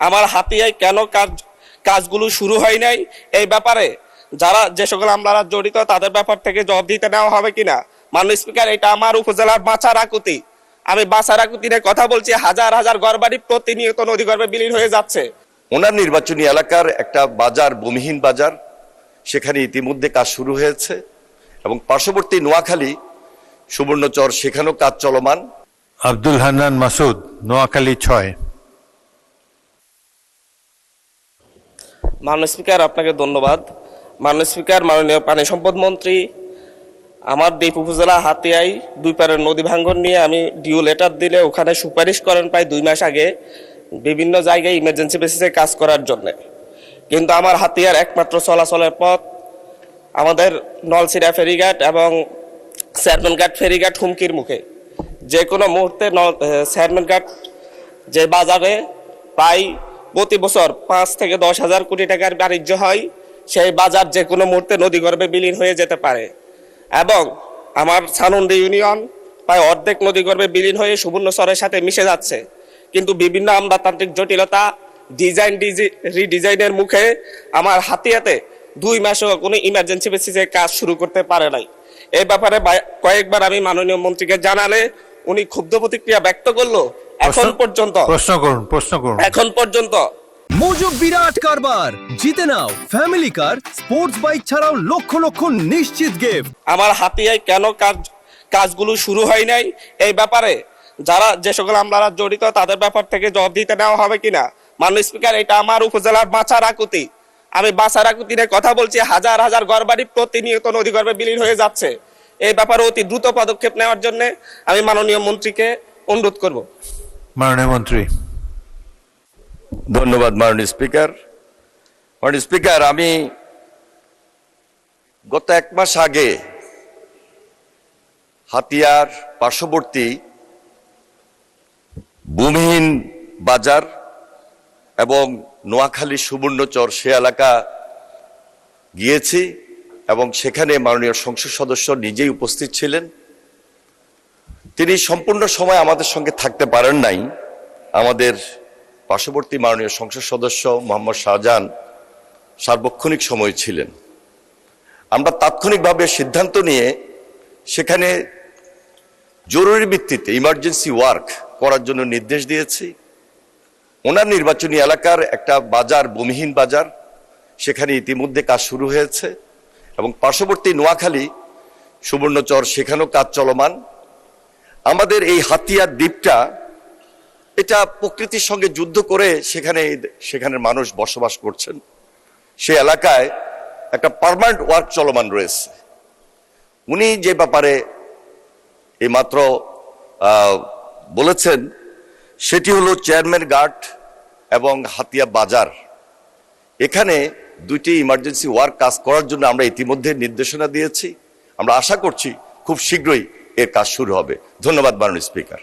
আমার হাতিয়ায় কেন কাজগুলো শুরু হয় নাই, এই ব্যাপারে যে সকল আমলারা জড়িত তাদের ব্যাপার থেকে জবাব দিতে নেওয়া হবে কিনা। মাননীয় স্পিকার, এটা আমার উপজেলার বাঁচার আকুতি। আমি বাঁচার আকুতি নিয়ে কথা বলছি। হাজার হাজার ঘরবাড়ি প্রতিনিয়ত নদীগর্ভে বিলীন হয়ে যাচ্ছে। ওনার নির্বাচনী এলাকার একটা বাজার, ভূমিহীন বাজার, সেখানে ইতিমধ্যে কাজ শুরু হয়েছে এবং পার্শ্ববর্তী নোয়াখালী সুবর্ণচর, সেখানেও কাজ চলমান। আব্দুল হান্নান মাসুদ, নোয়াখালী 6। মাননীয় স্পিকার, আপনাকে ধন্যবাদ। মাননীয় স্পিকার, মাননীয় পানি সম্পদ মন্ত্রী, আমার দ্বীপ উপজেলা হাতিয়ায় 2 পারের নদী ভাঙ্গন নিয়ে আমি ডিও লেটার দিলে ওখানে সুপারিশ করেন প্রায় 2 মাস আগে বিভিন্ন জায়গায় ইমার্জেন্সি বেসিসে কাজ করার জন্য। কিন্তু আমার হাতিয়ার একমাত্র চলাচলের পথ আমাদের নলছিড়া ফেরিঘাট এবং চেয়ারম্যানঘাট ফেরিঘাট হুমকির মুখে। যে কোনো মুহূর্তে চেয়ারম্যানঘাট যে বাজারে প্রায় প্রতি বছর 5 থেকে 10 হাজার কোটি টাকার বাণিজ্য হয়, সেই বাজার যে কোনো মুহূর্তে নদীগর্ভে বিলীন হয়ে যেতে পারে। এবং আমার সানন্দী ইউনিয়ন প্রায় অর্ধেক নদীগর্ভে বিলীন হয়ে সুবর্ণচরের সাথে মিশে যাচ্ছে। কিন্তু বিভিন্ন আমলাতান্ত্রিক জটিলতা, রিডিজাইনের মুখে আমার হাতিয়াতে 2 মাসও কোনো ইমার্জেন্সি বেসিসে কাজ শুরু করতে পারে নাই। এই ব্যাপারে কয়েকবার আমি মাননীয় মন্ত্রীকে জানালে উনি ক্ষুব্ধ প্রতিক্রিয়া ব্যক্ত করলো। এখন পর্যন্ত মোজো বিরাট কারবার, জিতে নাও ফ্যামিলি কার, স্পোর্টস বাইক ছাড়াও লক্ষ লক্ষ নিশ্চিত গিফট। আমার হাতিয়ায় কেন কাজগুলো শুরু হয় নাই, এই ব্যাপারে যে সকল আমলারা জড়িত তাদের ব্যাপার থেকে জবাব দিতে নেওয়া হবে কিনা। মাননীয় স্পিকার, এটা আমার উপজেলার বাঁচার আকুতি। আমি বাঁচার আকুতি নিয়ে কথা বলছি। হাজার হাজার ঘরবাড়ি প্রতিনিয়ত নদীগর্ভে বিলীন হয়ে যাচ্ছে। এই ব্যাপারে অতি দ্রুত পদক্ষেপ নেওয়ার জন্য আমি মাননীয় মন্ত্রীকে অনুরোধ করব। মাননীয় মন্ত্রী। ধন্যবাদ মাননীয় স্পিকার। মাননীয় স্পিকার, আমি গত 1 মাস আগে হাতিয়ার পার্শ্ববর্তী ভূমিহীন বাজার এবং নোয়াখালী সুবর্ণচর সে এলাকা গিয়েছি এবং সেখানে মাননীয় সংসদ সদস্য নিজেই উপস্থিত ছিলেন। তিনি সম্পূর্ণ সময় আমাদের সঙ্গে থাকতে পারেন নাই। আমাদের পার্শ্ববর্তী মাননীয় সংসদ সদস্য মোহাম্মদ শাহজাহান সার্বক্ষণিক সময় ছিলেন। আমরা তাৎক্ষণিকভাবে সিদ্ধান্ত নিয়ে সেখানে জরুরি ভিত্তিতে ইমার্জেন্সি ওয়ার্ক করার জন্য নির্দেশ দিয়েছি। ওনার নির্বাচনী এলাকার একটা বাজার, ভূমিহীন বাজার, সেখানে ইতিমধ্যে কাজ শুরু হয়েছে এবং পার্শ্ববর্তী নোয়াখালী সুবর্ণচর, সেখানেও কাজ চলমান। আমাদের এই হাতিয়ার দ্বীপটা, এটা প্রকৃতির সঙ্গে যুদ্ধ করে সেখানের মানুষ বসবাস করছেন। সে এলাকায় একটা পার্মানেন্ট ওয়ার্ক চলমান রয়েছে। উনি যে ব্যাপারে এইমাত্র বলেছেন সেটি হলো চেয়ারম্যান ঘাট এবং হাতিয়া বাজার। এখানে 2টি ইমার্জেন্সি ওয়ার্ক কাজ করার জন্য আমরা ইতিমধ্যে নির্দেশনা দিয়েছি। আমরা আশা করছি খুব শীঘ্রই এর কাজ শুরু হবে। ধন্যবাদ মাননীয় স্পিকার।